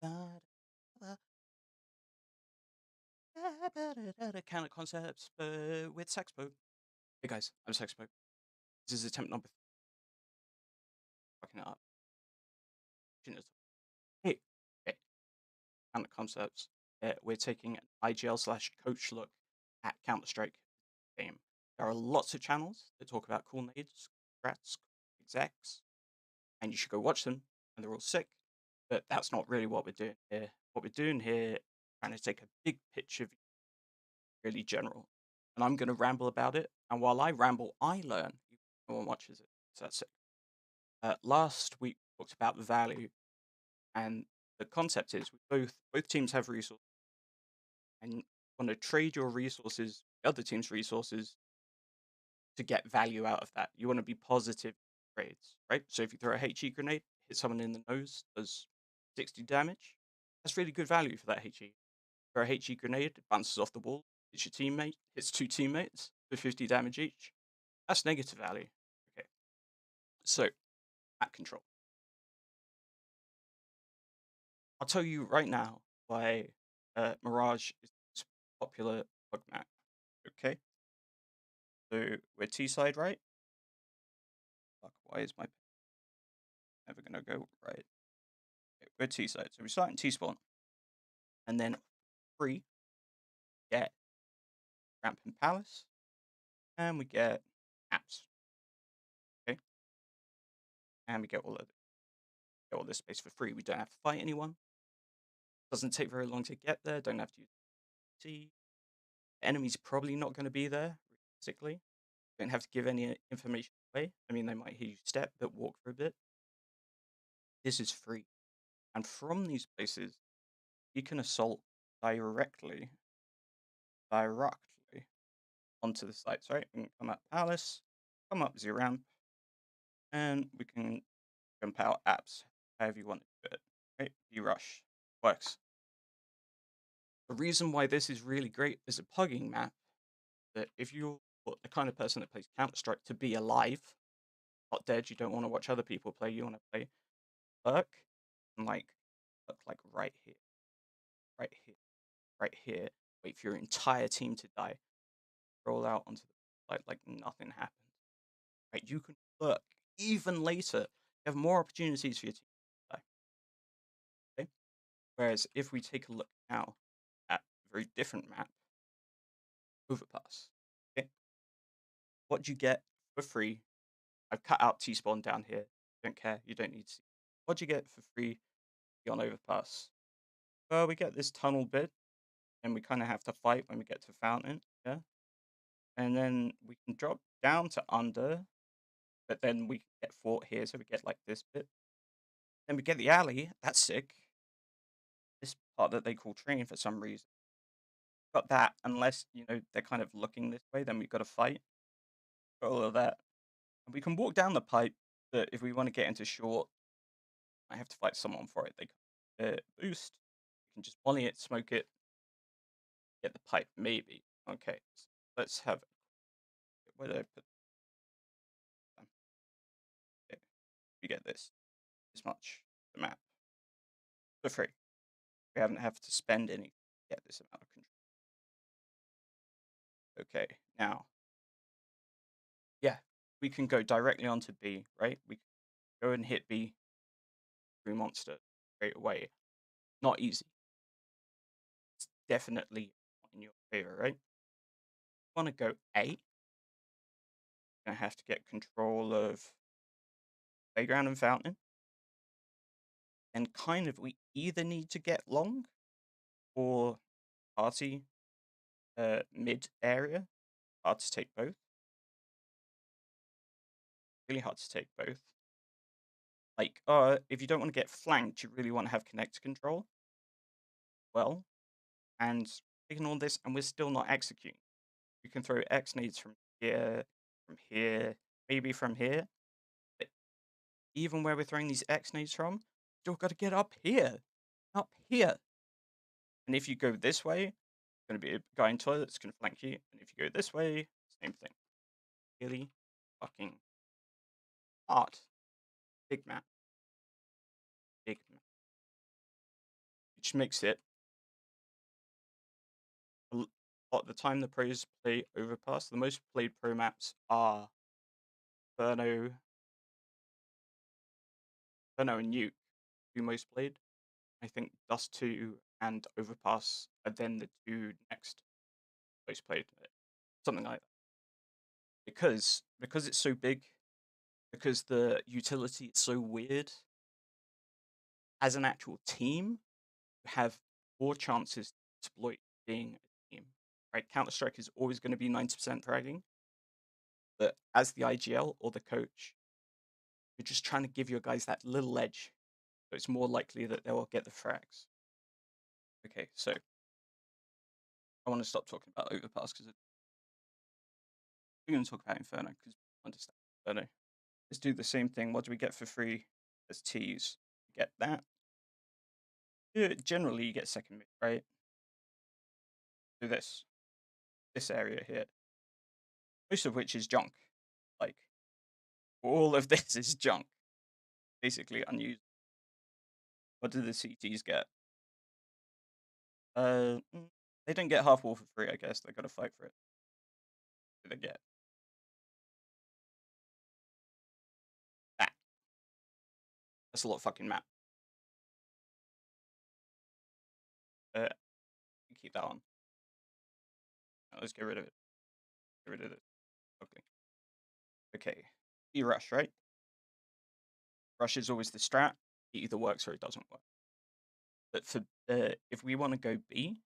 Counter concepts, with Sexpo. Hey guys, I'm Sexpo. This is attempt number fucking it up. Shouldn't have- Hey, hey, counter concepts. We're taking an IGL/coach look at Counter Strike game. There are lots of channels that talk about cool nades, strats, execs, and you should go watch them. And they're all sick. But that's not really what we're doing here. What we're doing here, trying to take a big picture, really general. And I'm going to ramble about it. And while I ramble, I learn. No one watches it. So that's it. Last week we talked about the value, and the concept is both teams have resources, and you want to trade your resources, the other team's resources, to get value out of that. You want to be positive trades, right? So if you throw a HE grenade, hit someone in the nose, does 60 damage. That's really good value for that HE. Throw a HE grenade, it bounces off the wall, hits your teammate, hits two teammates for 50 damage each. That's negative value. Okay, so map control. I'll tell you right now why Mirage is the most popular bug map. Okay, so we're T side, right? Fuck, why is my never gonna go right? Okay, we're T side, so we start in T spawn, and then free get ramp and palace, and we get apps. Okay, and we get all this space for free. We don't have to fight anyone. Doesn't take very long to get there. Don't have to use T. The enemy's probably not going to be there realistically. Don't have to give any information away. I mean, they might hear you step, but walk for a bit. This is free. And from these places, you can assault directly, directly onto the sites, right? We can come up Palace, come up the ramp, and we can jump out apps, however you want to do it. Right? B-Rush. Works. The reason why this is really great as a pugging map, that if you're the kind of person that plays Counter-Strike to be alive, not dead, you don't want to watch other people play, you want to play Perk, and like right here, right here, right here. Wait for your entire team to die. Roll out onto the like nothing happened. Right? You can look even later. You have more opportunities for your team to die. Okay? Whereas if we take a look now at a very different map, Overpass. Okay? What do you get for free? I've cut out T-spawn down here. Don't care. You don't need to see. What do you get for free on Overpass? Well, we get this tunnel bit, and we kind of have to fight when we get to Fountain. Yeah. And then we can drop down to under, but then we get fort here, so we get like this bit. Then we get the alley. That's sick. This part that they call train for some reason. Got that, unless they're kind of looking this way, then we've got to fight. Got all of that, and we can walk down the pipe. But if we want to get into short, I have to fight someone for it. They boost. You can just volley it, smoke it, get the pipe. Maybe. Okay, so let's have. Where did I put them? Okay, we get this much the map for free. We haven't have to spend any to get this amount of control. Okay, now, yeah, we can go directly onto B, right? We can go and hit B through monster straight away. Not easy. It's definitely not in your favor, right? Want to go A? Gonna have to get control of playground and fountain, and kind of we either need to get long or party mid area. Hard to take both. Really hard to take both. Like, if you don't want to get flanked, you really want to have connect control. Well, and taking all this, and we're still not executing. We can throw X nades from here, maybe from here. But even where we're throwing these X nades from, still got to get up here, up here. And if you go this way, going to be a guy in toilet that's going to flank you. And if you go this way, same thing. Really fucking hard. Big map. Big map. which makes it a lot of the time the pros play Overpass. The most played pro maps are Inferno, Inferno and Nuke, two most played. I think Dust 2 and Overpass are then the two next most played, something like that. Because it's so big, because the utility is so weird, as an actual team, you have more chances to exploit being a team. Right? Counter Strike is always going to be 90% fragging, but as the IGL or the coach, you're just trying to give your guys that little edge, so it's more likely that they will get the frags. Okay, so I want to stop talking about Overpass because we're going to talk about Inferno because we understand Inferno. Let's do the same thing. What do we get for free as T's? We get that. Yeah, generally, you get second mid, right? Do this area here, most of which is junk. Like all of this is junk, basically unused. What do the CTs get? They don't get half wall for free. I guess they got to fight for it. What do they get that. That's a lot of fucking map. Keep that on. Let's get rid of it. Get rid of it. Okay. Okay. B rush, right? Rush is always the strat. It either works or it doesn't work. But for if we want to go B,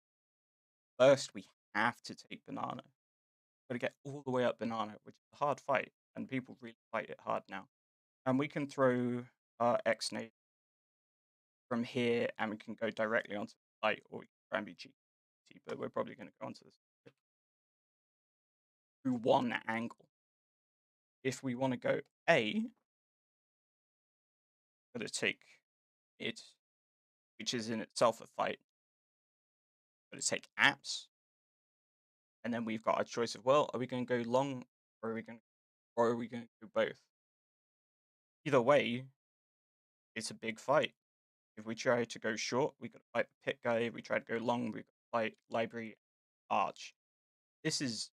first we have to take banana. Got to get all the way up banana, which is a hard fight, and people really fight it hard now. And we can throw our X nade from here, and we can go directly onto the site, or we can try and be cheeky, but we're probably going to go onto this through one angle. If we want to go A, got to take it, which is in itself a fight. Got to take apps, and then we've got our choice of, well, are we going to go long, or are we going to do both? Either way, it's a big fight. If we try to go short, we got to fight the pit guy. If we try to go long, we got to fight library, arch. This is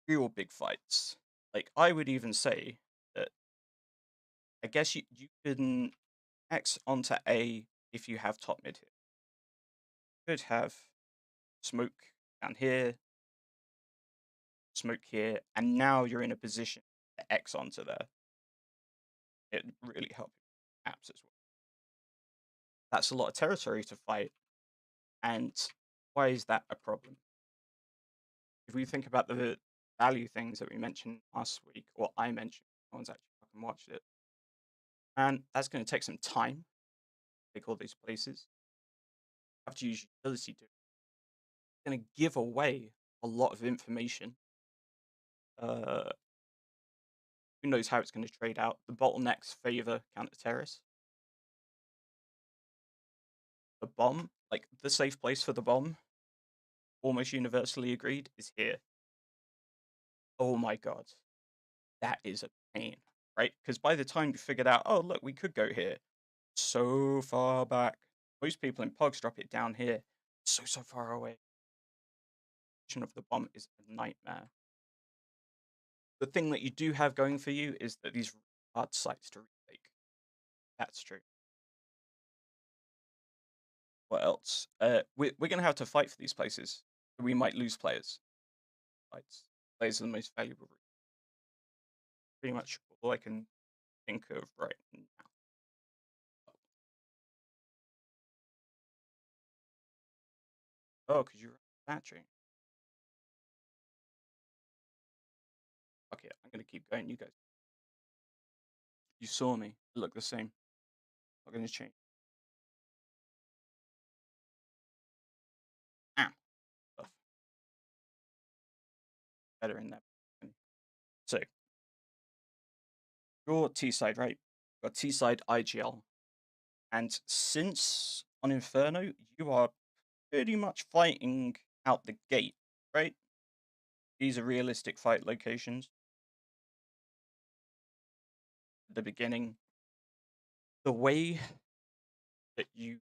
real big fights. Like I would even say that I guess you can X onto A if you have top mid here. You could have smoke down here, smoke here, and now you're in a position to X onto there. It really helps apps as well. That's a lot of territory to fight. And why is that a problem? If we think about the value things that we mentioned last week, or I mentioned, no one's actually fucking watched it, and that's going to take some time. Take all these places. You have to use utility to. It's going to give away a lot of information. Who knows how it's going to trade out? The bottlenecks favor counter terrorists. The bomb, like the safe place for the bomb, almost universally agreed, is here. Oh my god, that is a pain, right? Because by the time you figured out, oh look, we could go here, so far back. Most people in Pogs drop it down here, so far away. The of the bomb is a nightmare. The thing that you do have going for you is that these are hard sites to retake. That's true. What else? We're going to have to fight for these places. We might lose players. Fights. Players are the most valuable. Pretty much all I can think of right now. Oh, because you're battery. Okay, I'm going to keep going. You guys. You saw me. I look the same. Not going to change. Ah, stuff. Better in that. So, your T side, right? You've got T side IGL. And since on Inferno, you are pretty much fighting out the gate, right? These are realistic fight locations. At the beginning, the way that you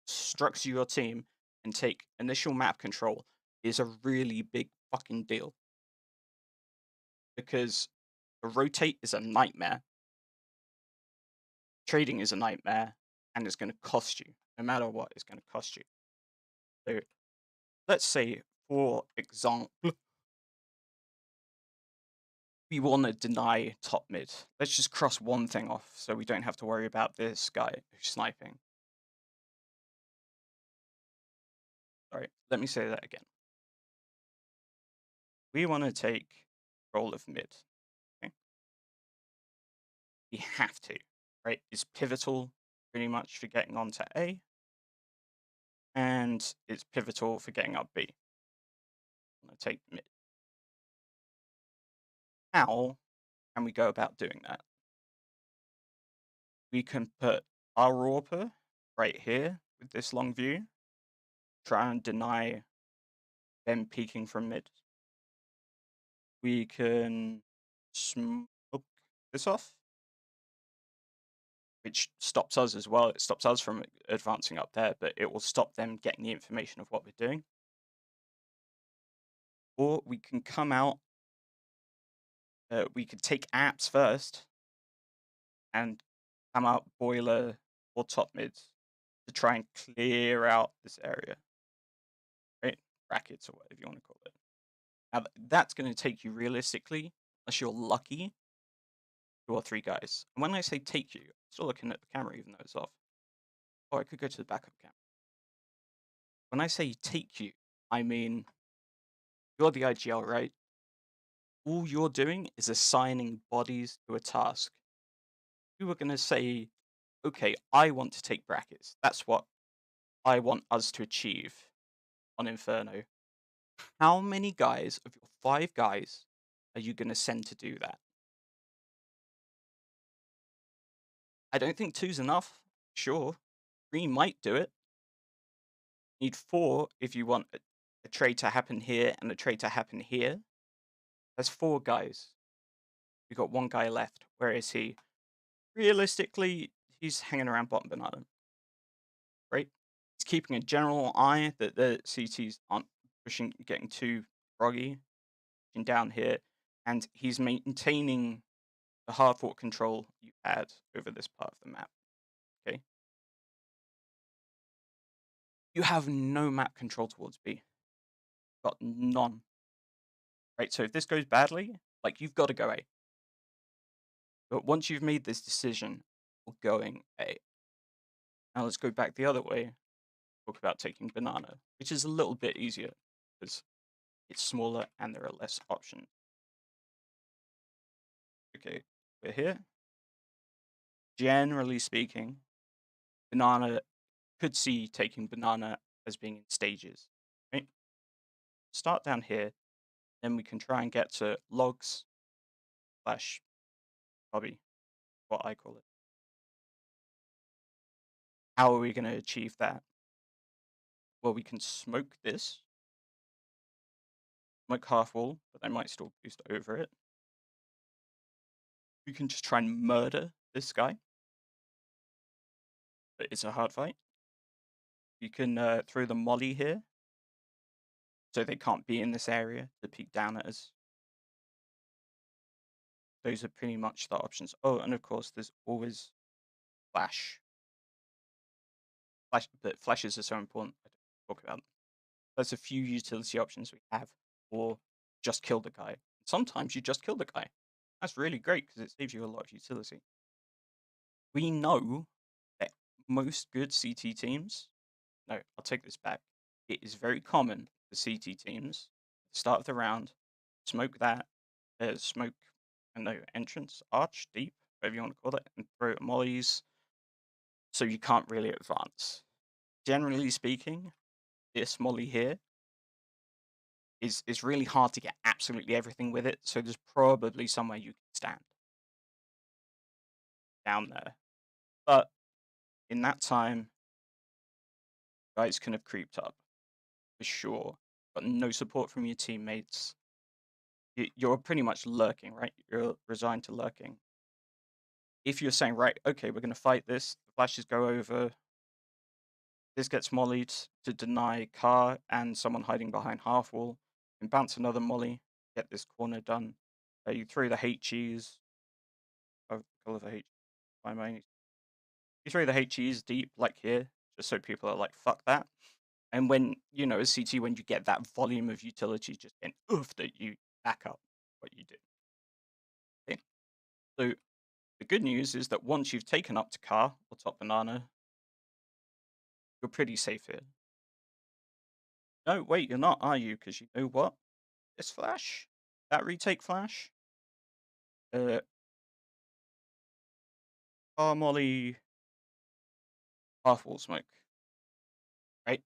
structure your team and take initial map control is a really big fucking deal. Because the rotate is a nightmare. Trading is a nightmare, and it's going to cost you. No matter what, it's going to cost you. So let's say, for example, we want to deny top mid. Let's just cross one thing off so we don't have to worry about this guy who's sniping. Sorry, let me say that again. We want to take control of mid. Okay? We have to, right? It's pivotal pretty much for getting onto A, and it's pivotal for getting up B. I'm going to take mid. How can we go about doing that? We can put our AWPer right here with this long view, try and deny them peeking from mid. We can smoke this off, which stops us as well. It stops us from advancing up there, but it will stop them getting the information of what we're doing. Or we can come out, we could take apps first and come out boiler or top mids to try and clear out this area, right? Brackets or whatever you want to call it. Now, that's going to take you realistically, unless you're lucky, 2 or 3 guys. And when I say take you, I'm still looking at the camera even though it's off. Or I could go to the backup camera. When I say take you, I mean you're the IGL, right? All you're doing is assigning bodies to a task. You were going to say, okay, I want to take brackets. That's what I want us to achieve on Inferno. How many guys of your 5 guys are you going to send to do that? I don't think 2's enough. Sure. 3 might do it. Need 4 if you want a trade to happen here and a trade to happen here. That's 4 guys. We've got 1 guy left. Where is he? Realistically, he's hanging around bottom banana. Right? He's keeping a general eye that the CTs aren't pushing, getting too froggy. Pushing down here. And he's maintaining the hard fort control you had over this part of the map. Okay? You have no map control towards B. Got none. Right? So if this goes badly, like, you've got to go A. But once you've made this decision, we're going A. Now let's go back the other way. Talk about taking banana, which is a little bit easier because it's smaller and there are less options. Okay, we're here. Generally speaking, banana could see taking banana as being in stages. Right? Start down here, then we can try and get to logs slash hobby, what I call it. How are we going to achieve that? Well, we can smoke this, smoke half wall, but they might still boost over it. We can just try and murder this guy, but it's a hard fight. You can throw the molly here, so they can't be in this area to peek down at us. Those are pretty much the options. Oh, and of course, there's always flash. But flashes are so important. I don't talk about them. There's a few utility options we have, or just kill the guy. Sometimes you just kill the guy. That's really great because it saves you a lot of utility. We know that most good CT teams. No, I'll take this back. It is very common for CT teams at the start of the round, smoke that, smoke, I know, entrance, arch, deep, whatever you want to call it, and throw mollies, so you can't really advance. Generally speaking, this molly here is really hard to get absolutely everything with it, so there's probably somewhere you can stand down there. But in that time, guys can have creeped up, for sure. Got no support from your teammates. You're pretty much lurking, right? You're resigned to lurking. If you're saying, right, okay, we're going to fight this, the flashes go over, This gets mollied to deny Car and someone hiding behind half wall. You can bounce another molly, get this corner done. You throw the HEs. Oh, call it the H. Why am I? You throw the HEs deep, like here, just so people are like, fuck that. And when, as CT, when you get that volume of utility just getting oofed at you, back up what you did. Okay. So the good news is that once you've taken up to Car or top banana, you're pretty safe here. No, wait, you're not, are you? Because you know what? This flash, that retake flash, uh, Car molly, half wall smoke, right?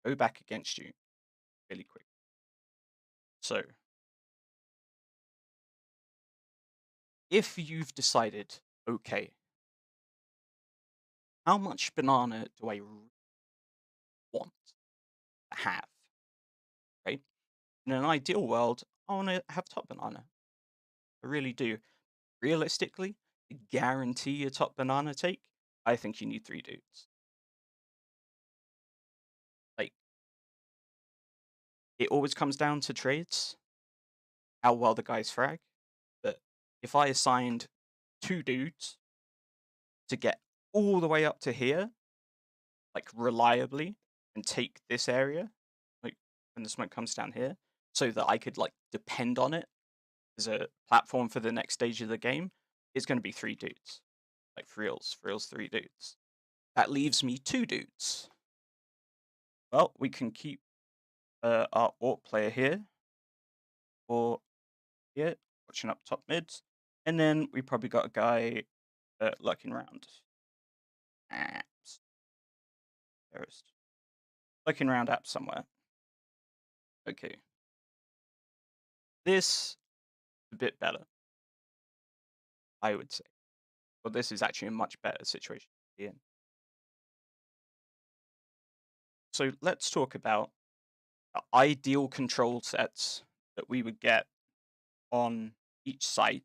Go back against you really quick. So if you've decided, okay, how much banana do I want to have, right? In an ideal world, I want to have top banana. I really do. Realistically, to guarantee a top banana take, I think you need 3 dudes. Like, it always comes down to trades, how well the guys frag. But if I assigned 2 dudes to get all the way up to here, like reliably, and take this area, like when the smoke comes down here, so that I could like depend on it as a platform for the next stage of the game, it's going to be 3 dudes. Like for reals, 3 dudes. That leaves me 2 dudes. Well, we can keep our AWP player here, or here, watching up top mids, and then we probably got a guy lurking around. Apps. Terrorist. Lurking around apps somewhere. Okay. This a bit better, I would say. Well, this is actually a much better situation to be in. So let's talk about the ideal control sets that we would get on each site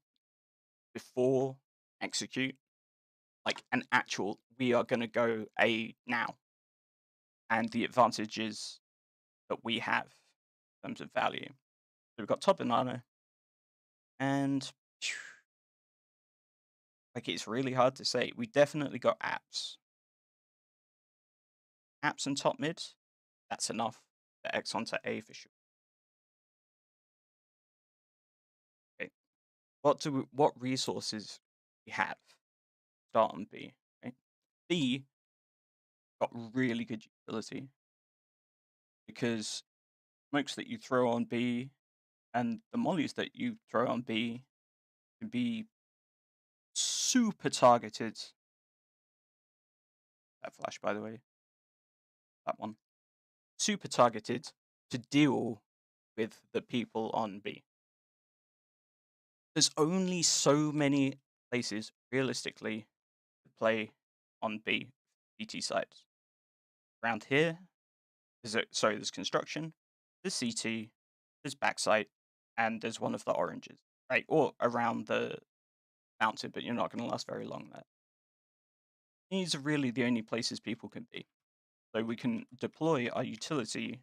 before execute, like an actual, we are going to go A now, and the advantages that we have in terms of value. So we've got top banana, and like it's really hard to say. We definitely got apps. Apps and top mid, that's enough for X onto A for sure. Okay. What resources we have? Start on B. Okay? B got really good utility because smokes that you throw on B and the mollies that you throw on B can be super targeted. That flash, by the way, that one. Super targeted to deal with the people on B. There's only so many places, realistically, to play on B, CT sides. Around here, there's construction, there's CT, there's backside, and there's one of the oranges, right? Or around the mountain, but you're not going to last very long there. These are really the only places people can be. So we can deploy our utility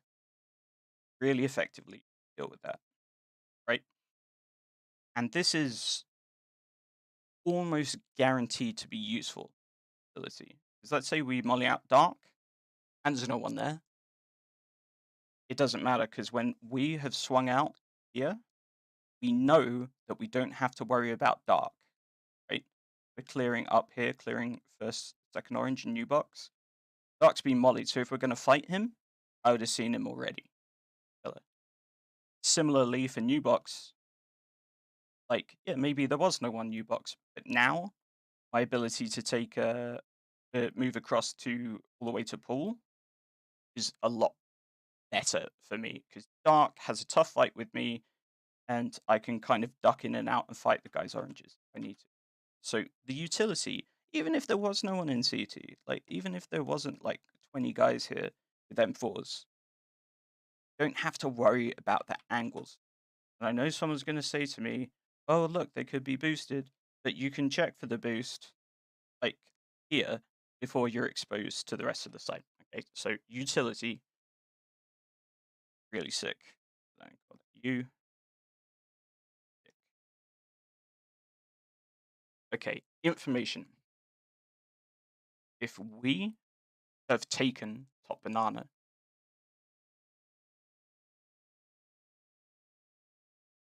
really effectively to deal with that, right? And this is almost guaranteed to be useful ability. Because let's say we molly out dark and there's no one there. It doesn't matter because when we have swung out here, we know that we don't have to worry about dark, right? We're clearing up here, clearing first, second orange and new box. Dark's been mollied, so if we're going to fight him, I would have seen him already. Similarly for new box, like, yeah, maybe there was no one new box, but now my ability to take move across to all the way to pool is a lot better for me because dark has a tough fight with me, and I can kind of duck in and out and fight the guy's oranges if I need to. So the utility, even if there was no one in CT, like even if there wasn't like 20 guys here with M4s, don't have to worry about the angles. And I know someone's going to say to me, "Oh, look, they could be boosted," but you can check for the boost like here before you're exposed to the rest of the site. Okay, so utility, really sick. Then call it U. Okay, information. If we have taken top banana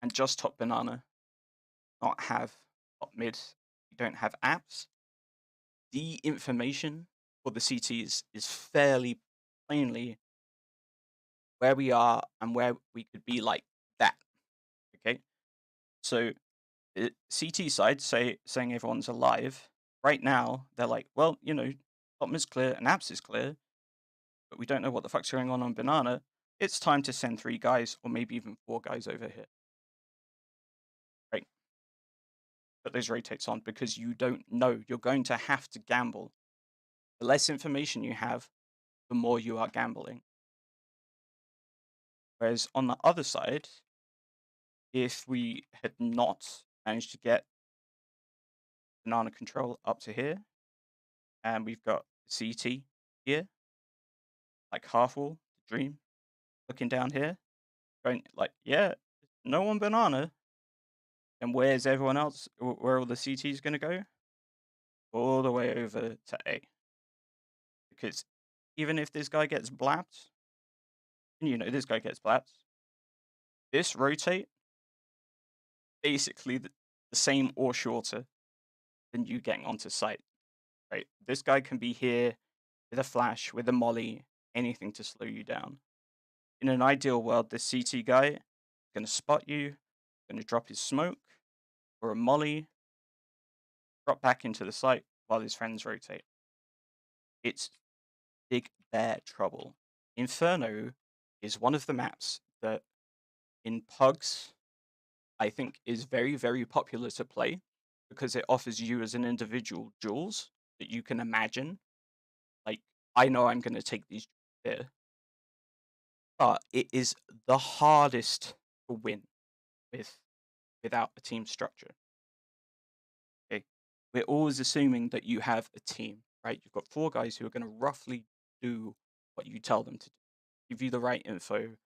and just top banana, not have top mid, we don't have apps, the information for the CTs is fairly plainly where we are and where we could be like that. Okay, so the CT side saying everyone's alive. Right now, they're like, well, bottom is clear and apps is clear, but we don't know what the fuck's going on banana. It's time to send 3 guys or maybe even 4 guys over here. Right? Put those rotates on because you don't know. You're going to have to gamble. The less information you have, the more you are gambling. Whereas on the other side, if we had not managed to get banana control up to here, and we've got CT here, like half wall, dream, looking down here, going like, yeah, no one banana. And where's everyone else? Where all the CTs going to go? All the way over to A. Because even if this guy gets blapped, and this guy gets blapped, this rotate basically the same or shorter than you getting onto site. Right? This guy can be here with a flash, with a molly, anything to slow you down. In an ideal world, this CT guy is going to spot you, going to drop his smoke or a molly, drop back into the site while his friends rotate. It's big bear trouble. Inferno is one of the maps that in pugs I think is very, very popular to play because it offers you as an individual jewels that you can imagine. Like, I know I'm going to take these here, but it is the hardest to win with without a team structure. Okay, we're always assuming that you have a team, right? You've got 4 guys who are going to roughly do what you tell them to do, give you the right info,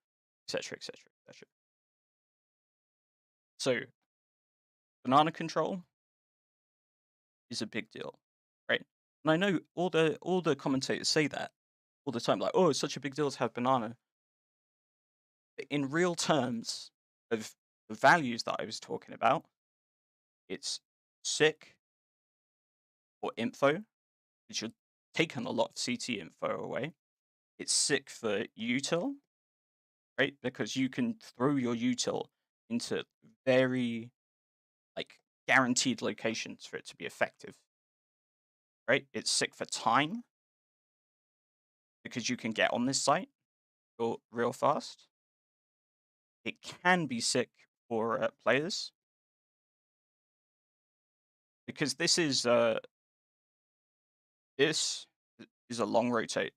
etc., etc., etc. So, banana control is a big deal, right? And I know all the commentators say that all the time, like, oh, it's such a big deal to have banana. But in real terms of the values that I was talking about, it's sick for info, which you're taking a lot of CT info away. It's sick for util, right? Because you can throw your util into very like guaranteed locations for it to be effective. Right? It's sick for time because you can get on this site real fast. It can be sick for players because this is a long rotate,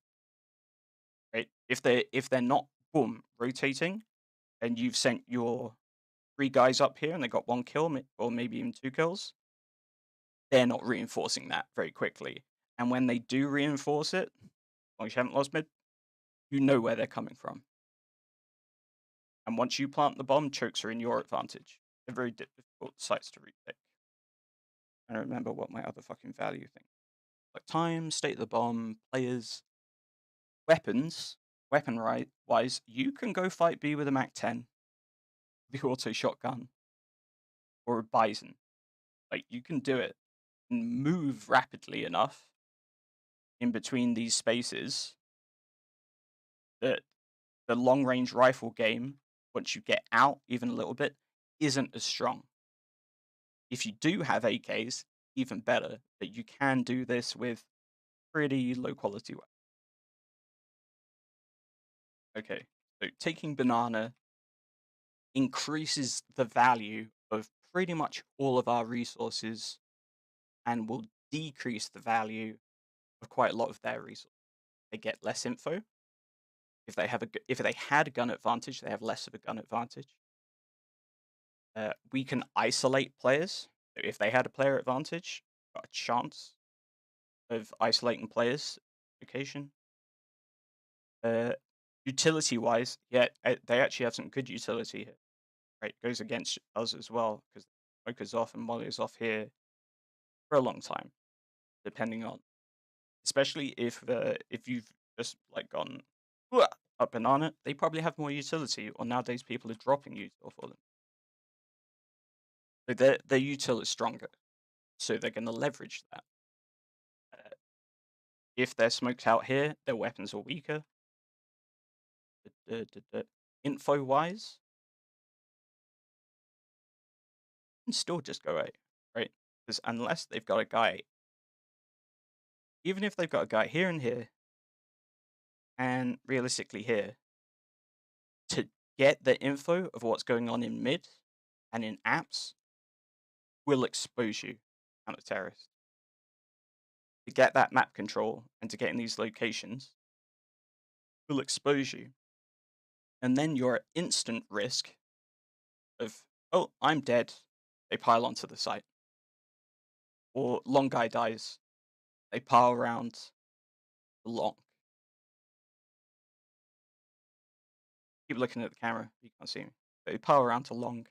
right? If they're not boom rotating, and you've sent your 3 guys up here and they got 1 kill or maybe even 2 kills, they're not reinforcing that very quickly. And when they do reinforce it, once you haven't lost mid, you know where they're coming from. And once you plant the bomb, chokes are in your advantage. They're very difficult sites to retake. I don't remember what my other fucking value thing. Like time, state of the bomb, players, weapons, wise, you can go fight B with a Mac 10, the auto shotgun, or a Bison. Like you can do it and move rapidly enough in between these spaces that the long range rifle game, once you get out even a little bit, isn't as strong. If you do have AKs, even better, that you can do this with pretty low quality weapons. Okay, so taking banana increases the value of pretty much all of our resources and will decrease the value of quite a lot of their resources. They get less info. If they had a gun advantage, they have less of a gun advantage. We can isolate players. So if they had a player advantage, got a chance of isolating players location. Uh, Utility-wise, yeah, they actually have some good utility here, right? Goes against us as well because Smoke is off and Molly is off here for a long time, depending on, especially if you've just like gone "Wah," up banana, they probably have more utility. Or nowadays, people are dropping util for them. So their util is stronger, so they're going to leverage that. Uh, if they're smoked out here, their weapons are weaker. Info wise, can still just go A, right? Because unless they've got a guy, even if they've got a guy here and here, and realistically here, to get the info of what's going on in mid and in apps will expose you counter terrorist. To get that map control and to get in these locations will expose you. And then you're at instant risk of, oh, I'm dead. They pile onto the site. Or long guy dies. They pile around the long. Keep looking at the camera. You can't see me. They pile around to long.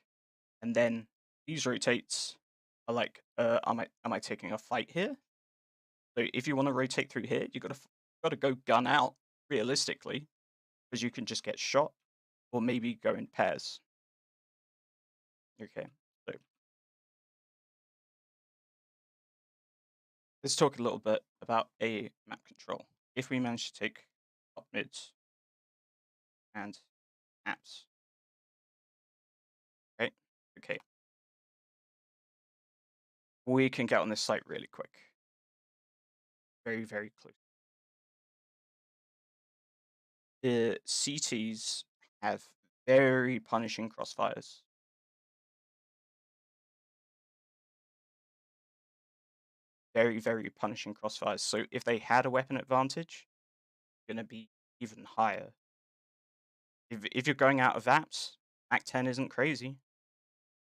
And then these rotates are like, am I taking a fight here? So if you want to rotate through here, you gotta go gun out realistically, because you can just get shot, or maybe go in pairs. Okay, so let's talk a little bit about a map control. If we manage to take top mids and apps, right? Okay, we can get on this site really quick, very very close. The CTs have very punishing crossfires. Very, very punishing crossfires. So if they had a weapon advantage, gonna be even higher. If you're going out of apps, Mac 10 isn't crazy.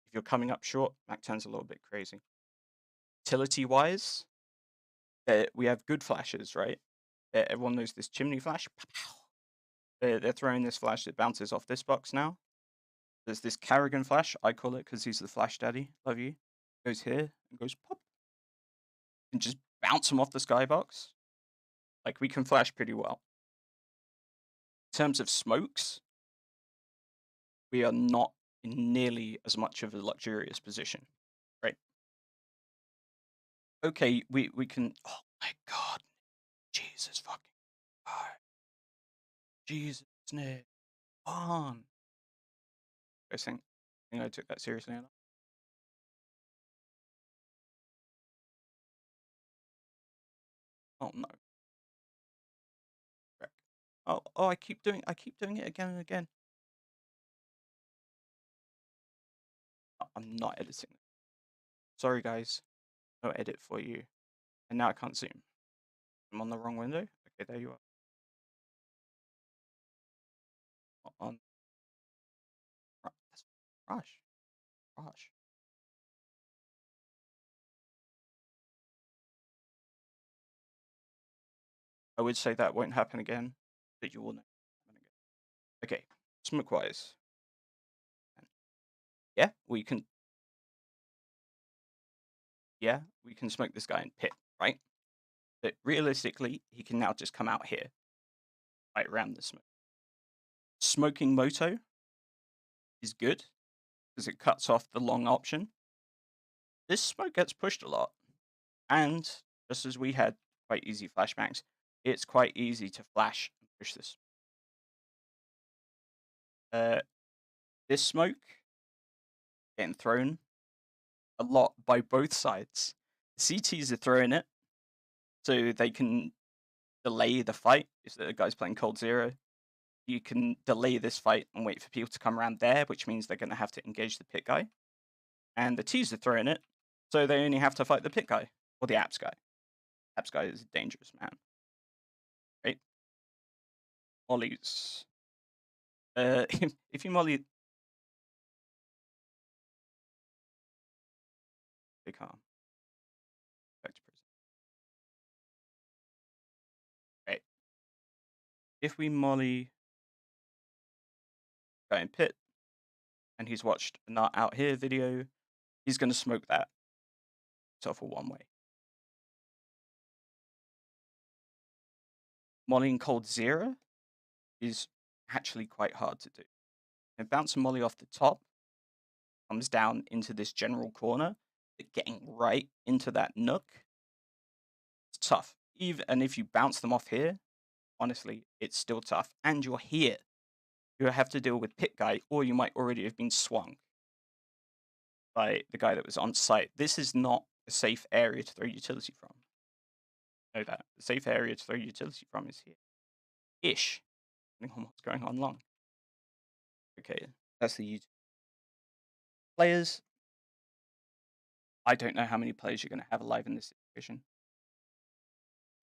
If you're coming up short, Mac 10's a little bit crazy. Utility wise, we have good flashes, right? Everyone knows this chimney flash. They're throwing this flash that bounces off this box now. There's this Carrigan flash, I call it because he's the flash daddy. Love you. Goes here and goes pop. And just bounce him off the skybox. Like, we can flash pretty well. In terms of smokes, we are not in nearly as much of a luxurious position, right? Okay, we can. Oh my god, Jesus fucking God, Jesus Nick, on. I think I took that seriously enough. Oh no, Frick. Oh, I keep doing it again and again. I'm not editing it. Sorry guys, no edit for you. And now I can't zoom. I'm on the wrong window. Okay, there you are. On that's Rush, Rush. I would say that won't happen again, but you will know. Okay, smoke wise. Yeah, we can. Yeah, we can smoke this guy in pit, right? But realistically, he can now just come out here, right around the smoke. Smoking Moto is good because it cuts off the long option. This smoke gets pushed a lot, and just as we had quite easy flashbangs, it's quite easy to flash and push this. Uh, this smoke getting thrown a lot by both sides. CTs are throwing it so they can delay the fight if the guy's playing Cold Zero. You can delay this fight and wait for people to come around there, which means they're going to have to engage the pit guy. And the T's are throwing it, so they only have to fight the pit guy or the apps guy. Apps guy is a dangerous man, right? Mollies. If you molly, they can't. Back to prison. Right. If we molly guy in pit and he's watched a nut out here video, he's going to smoke that himself a one way. Mollying cold zero is actually quite hard to do. And bounce a molly off the top comes down into this general corner, but getting right into that nook, it's tough. Even and if you bounce them off here, honestly, it's still tough. And you're here. You have to deal with pit guy, or you might already have been swung by the guy that was on site. This is not a safe area to throw utility from. Know that. The safe area to throw utility from is here. Ish. Depending on what's going on long. Okay, that's the utility. Players. I don't know how many players you're going to have alive in this situation.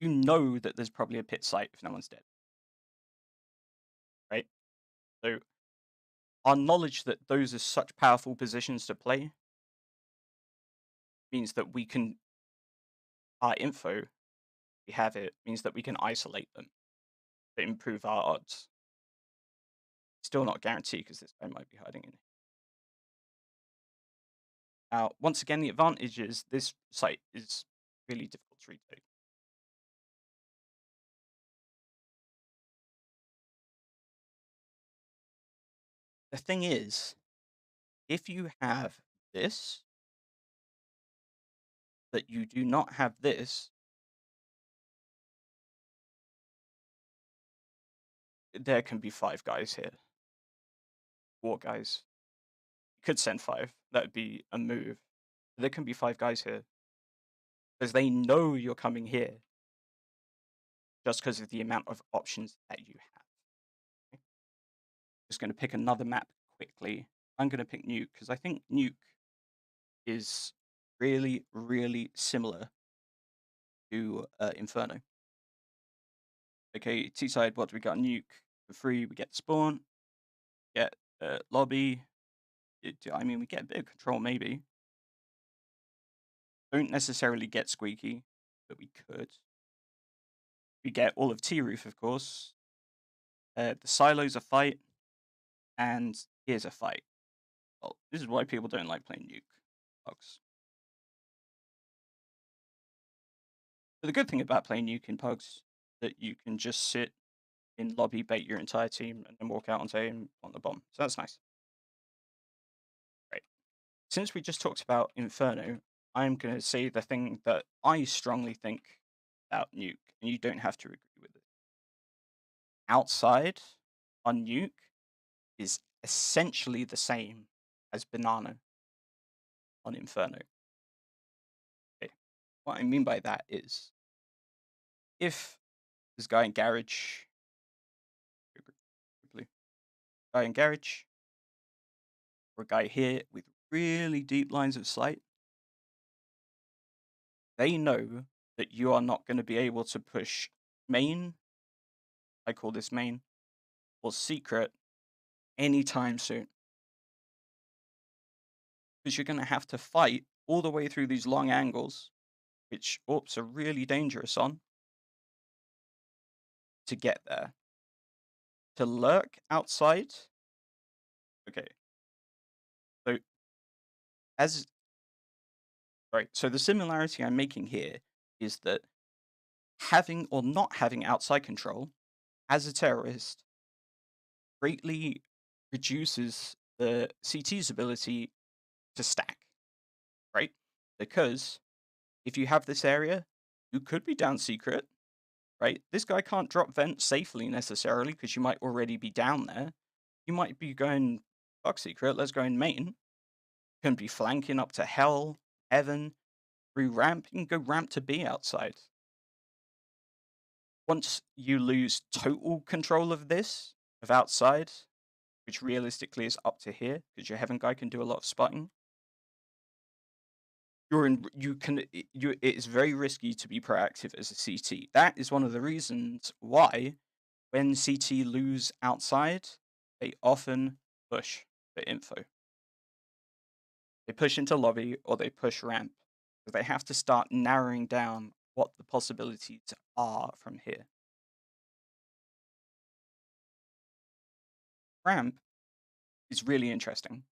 You know that there's probably a pit site if no one's dead. Right? So our knowledge that those are such powerful positions to play means that we can, our info, we have it, means that we can isolate them to improve our odds. Still not guaranteed because this guy might be hiding in. Now, once again, the advantage is this site is really difficult to retake. The thing is, if you have this, but you do not have this, there can be 5 guys here. 4 guys. You could send 5. That would be a move. There can be 5 guys here. Because they know you're coming here. Just because of the amount of options that you have. Okay. Just going to pick another map quickly. I'm going to pick Nuke because I think Nuke is really, really similar to Inferno. Okay, T-side, what do we got? Nuke for free. We get spawn, get lobby. I mean, we get a bit of control maybe. Don't necessarily get squeaky, but we could. We get all of T-roof, of course. The silos a fight, and here's a fight. Well, this is why people don't like playing Nuke, Pugs. But the good thing about playing Nuke in Pugs that you can just sit in lobby, bait your entire team, and then walk out onto aim on the bomb. So that's nice. Right. Since we just talked about Inferno, I'm going to say the thing that I strongly think about Nuke, and you don't have to agree with it. Outside on Nuke is essentially the same as Banana on Inferno. Okay. What I mean by that is, if this guy in Garage, guy in Garage, or a guy here with really deep lines of sight, they know that you are not going to be able to push main, I call this main, or secret anytime soon. Because you're going to have to fight all the way through these long angles, which AWPs are really dangerous on, to get there. To lurk outside, okay. So, so the similarity I'm making here is that having or not having outside control as a terrorist greatly reduces the CT's ability to stack, right? Because if you have this area, you could be down secret, right? This guy can't drop vent safely necessarily because you might already be down there. You might be going, fuck secret, let's go in main. Can be flanking up to hell, heaven, through ramp. You can go ramp to B outside. Once you lose total control of this, of outside, which realistically is up to here, because your heaven guy can do a lot of spotting, it is very risky to be proactive as a CT. That is one of the reasons why when CT lose outside, they often push for info. They push into lobby or they push ramp. So they have to start narrowing down what the possibilities are from here. Ramp is really interesting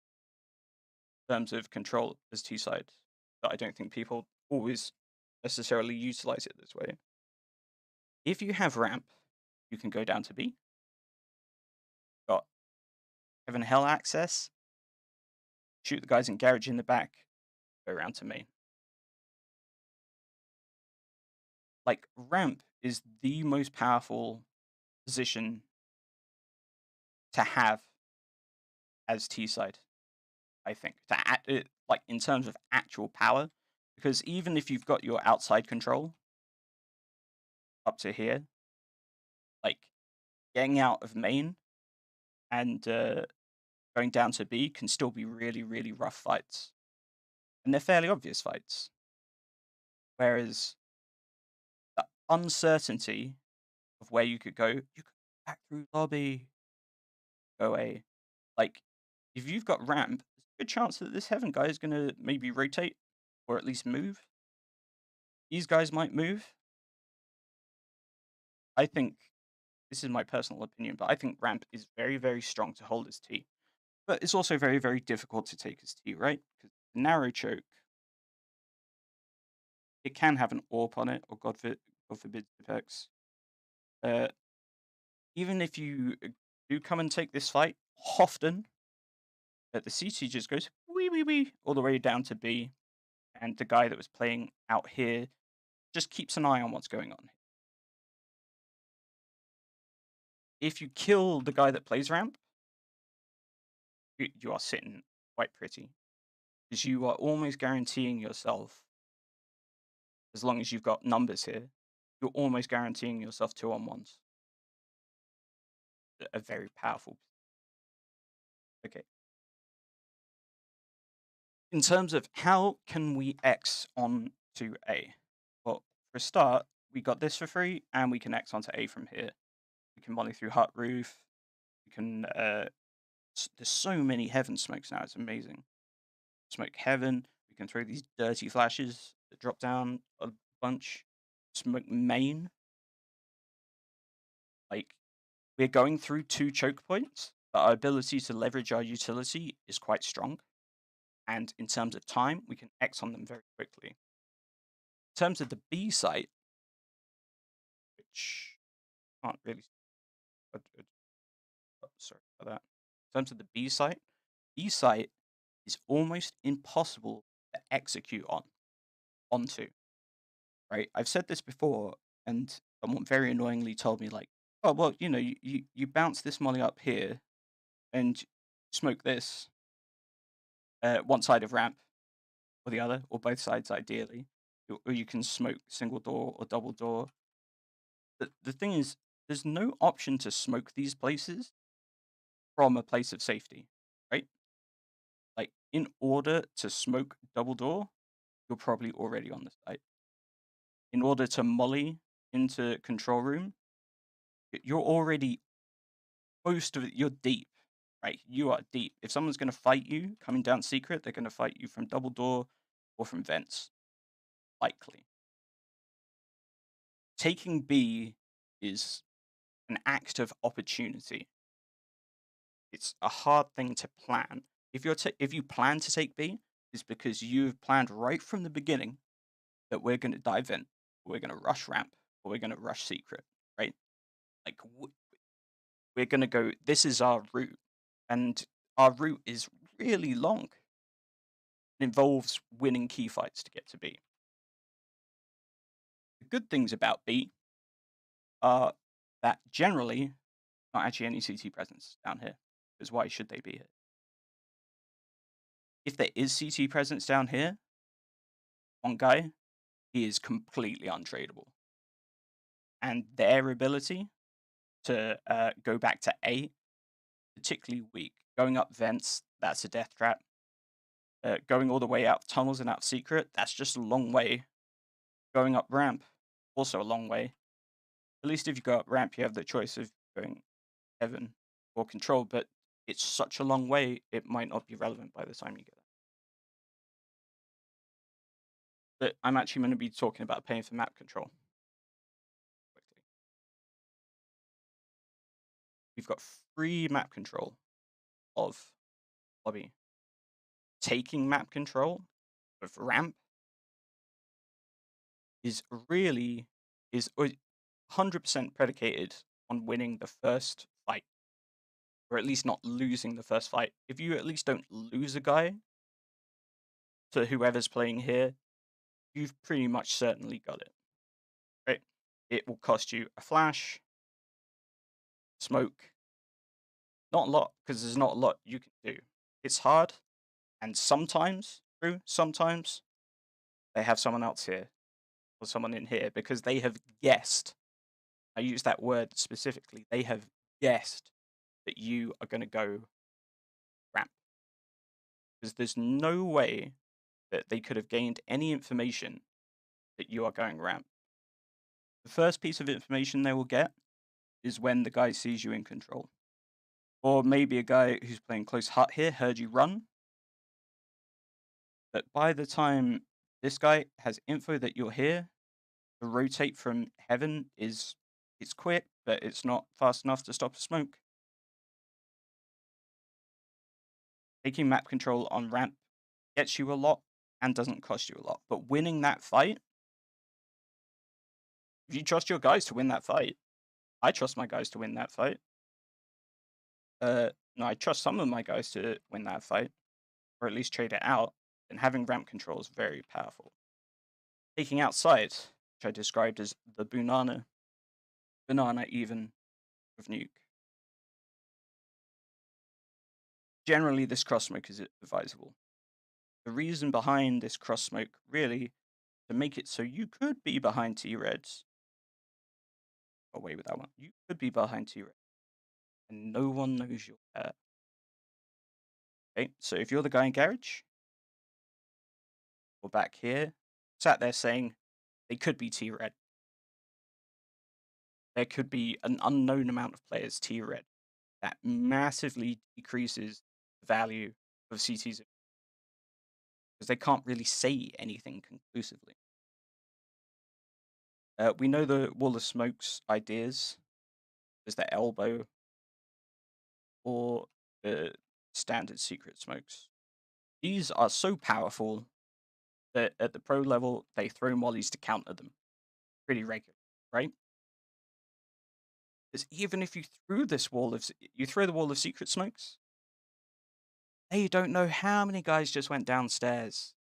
in terms of control as T-side, but I don't think people always necessarily utilize it this way. If you have ramp, you can go down to B. Got heaven hell access, shoot the guys in garage in the back, go around to main. Like ramp is the most powerful position to have as T side, I think. Like in terms of actual power, because even if you've got your outside control up to here, like getting out of main and going down to B can still be really, really rough fights. And they're fairly obvious fights. Whereas the uncertainty of where you could go, you could go back through lobby, go away. Like, if you've got ramp, there's a good chance that this heaven guy is going to maybe rotate or at least move. These guys might move. I think, this is my personal opinion, but I think ramp is very, very strong to hold as T. But it's also very, very difficult to take as T, right? Because the narrow choke, it can have an AWP on it, or God forbid, Tipex. Even if you do come and take this fight, often the CT just goes wee wee wee all the way down to B, and the guy that was playing out here just keeps an eye on what's going on. If you kill the guy that plays ramp, you are sitting quite pretty, because you are almost guaranteeing yourself, as long as you've got numbers here, you're almost guaranteeing yourself 2-on-1s. A very powerful. Okay. In terms of how can we X on to A? Well, for a start, we got this for free, and we can X onto A from here. We can volley through hut roof. We can. There's so many heaven smokes now. It's amazing. Smoke heaven. We can throw these dirty flashes that drop down a bunch. Smoke main. Like, we're going through 2 choke points, but our ability to leverage our utility is quite strong. And in terms of time, we can X on them very quickly. In terms of the B site, which can't really. Sorry about that. In terms of the B site is almost impossible to execute onto. Right? I've said this before, and someone very annoyingly told me like, "Oh well, you bounce this molly up here, and smoke this one side of ramp or the other, or both sides ideally, or you can smoke single door or double door." The thing is, there's no option to smoke these places from a place of safety, right? Like, in order to smoke double door, you're probably already on the site. In order to molly into control room, you're already most of it. You're deep, right? You are deep. If someone's going to fight you coming down secret, they're going to fight you from double door or from vents, likely. Taking B is an act of opportunity. It's a hard thing to plan. If you plan to take B, it's because you've planned right from the beginning that we're going to dive in, we're going to rush ramp, or we're going to rush secret, right? Like, we're going to go. This is our route, and our route is really long. It involves winning key fights to get to B. The good things about B are that generally not actually any CT presence down here, because why should they be here? If there is CT presence down here, one guy, he is completely untradeable. And their ability to go back to A, particularly weak. Going up vents, that's a death trap. Going all the way out tunnels and out secret, that's just a long way. Going up ramp, also a long way. At least if you go up ramp, you have the choice of going heaven or control, but it's such a long way, it might not be relevant by the time you get there. But I'm actually going to be talking about paying for map control. Quickly. got free map control of lobby. Taking map control of ramp is really is 100% predicated on winning the first fight, or at least not losing the first fight. If you at least don't lose a guy to whoever's playing here, you've pretty much certainly got it, right? It will cost you a flash, smoke, not a lot, because there's not a lot you can do. It's hard, and sometimes they have someone else here or someone in here because they have guessed. I use that word specifically. They have guessed that you are going to go ramp because there's no way that they could have gained any information that you are going ramp. The first piece of information they will get is when the guy sees you in control. Or maybe a guy who's playing close hut here heard you run. But by the time this guy has info that you're here, the rotate from heaven is it's quick, but it's not fast enough to stop a smoke. Taking map control on ramp gets you a lot and doesn't cost you a lot. But winning that fight, if you trust your guys to win that fight, I trust my guys to win that fight. No, I trust some of my guys to win that fight, or at least trade it out. And having ramp control is very powerful. Taking outside, which I described as the banana even with nuke. Generally, this cross smoke is advisable. The reason behind this cross smoke, really, to make it so you could be behind T-Reds. Away with that one. You could be behind T-Reds, and no one knows you're there. Okay, so if you're the guy in garage, or back here, sat there saying they could be T-Red. There could be an unknown amount of players T-Red. That massively decreases the value of CTs because they can't really say anything conclusively. We know the Wall of Smoke's ideas. There's the elbow or the standard secret smokes. These are so powerful that at the pro level, they throw mollies to counter them pretty regularly, right? Because even if you threw the wall of secret smokes, they don't know how many guys just went downstairs.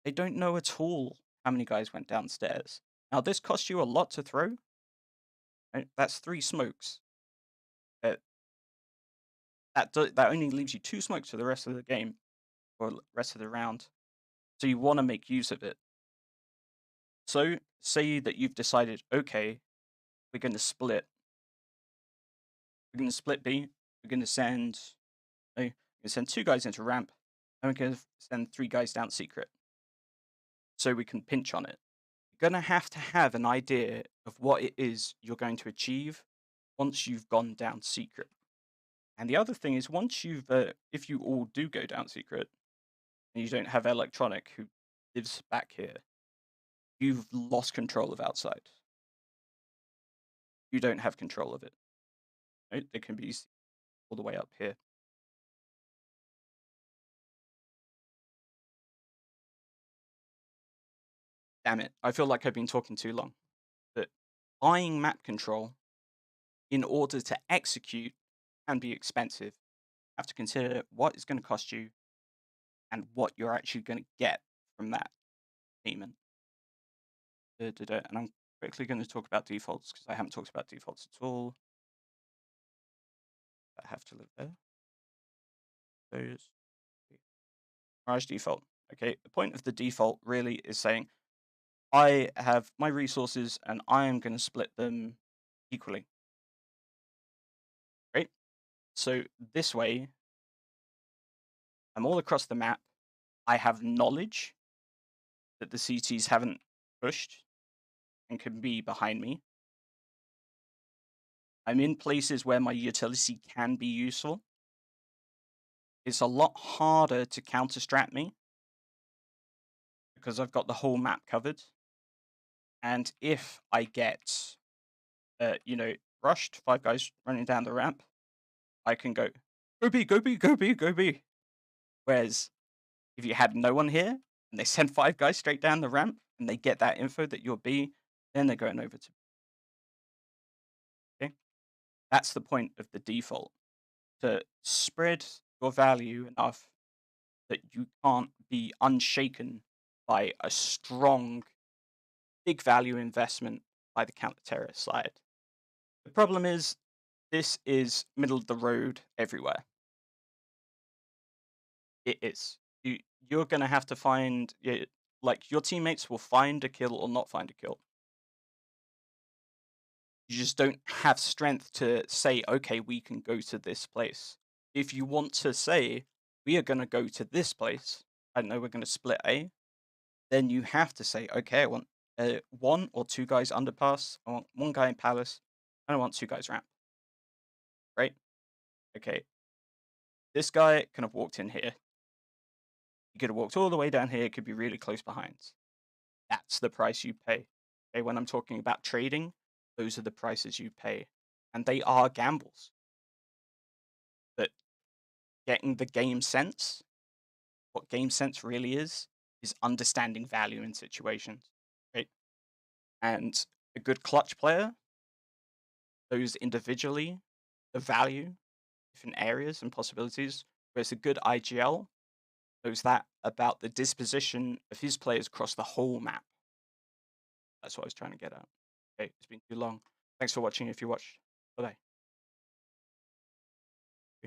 They don't know at all how many guys went downstairs. Now, this costs you a lot to throw. Right? That's 3 smokes. That only leaves you 2 smokes for the rest of the game, or rest of the round. So you want to make use of it. So, say that you've decided, okay, we're going to split. We're going to split B. We're going to send 2 guys into ramp, and we're going to send 3 guys down secret. So we can pinch on it. You're going to have an idea of what it is you're going to achieve once you've gone down secret. And the other thing is, once if you all do go down secret, and you don't have Electronic who lives back here, you've lost control of outside. You don't have control of it. Right? It can be all the way up here. Damn it, I feel like I've been talking too long. But buying map control in order to execute can be expensive. You have to consider what it's going to cost you and what you're actually going to get from that payment. And I'm quickly going to talk about defaults because I haven't talked about defaults at all. I have to live there. Those Mirage default. Okay, the point of the default really is saying I have my resources and I am going to split them equally. Right? So this way, I'm all across the map. I have knowledge that the CTs haven't pushed and can be behind me. I'm in places where my utility can be useful. It's a lot harder to counter-strat me because I've got the whole map covered. And if I get, rushed, 5 guys running down the ramp, I can go B, go B, go B, go B. Whereas if you had no one here and they send 5 guys straight down the ramp and they get that info that you're B, then they're going over to B. Okay? That's the point of the default, to spread your value enough that you can't be unshaken by a strong, big value investment by the counter-terrorist side. The problem is, this is middle of the road everywhere. It is. You're gonna have to find it, like, your teammates will find a kill or not find a kill. You just don't have strength to say, "Okay, we can go to this place." If you want to say, "We are gonna go to this place, I know we're gonna split A," then you have to say, "Okay, I want, 1 or 2 guys underpass, I want 1 guy in palace, and I want 2 guys ramp." Right? Okay, this guy kind of walked in here. He could have walked all the way down here, could be really close behind. That's the price you pay. Okay, when I'm talking about trading, those are the prices you pay. And they are gambles. But getting the game sense, what game sense really is understanding value in situations. Right? And a good clutch player, those individually, the value, different areas and possibilities. Whereas a good IGL knows that about the disposition of his players across the whole map. That's what I was trying to get at. Okay, it's been too long. Thanks for watching if you watched. Bye-bye.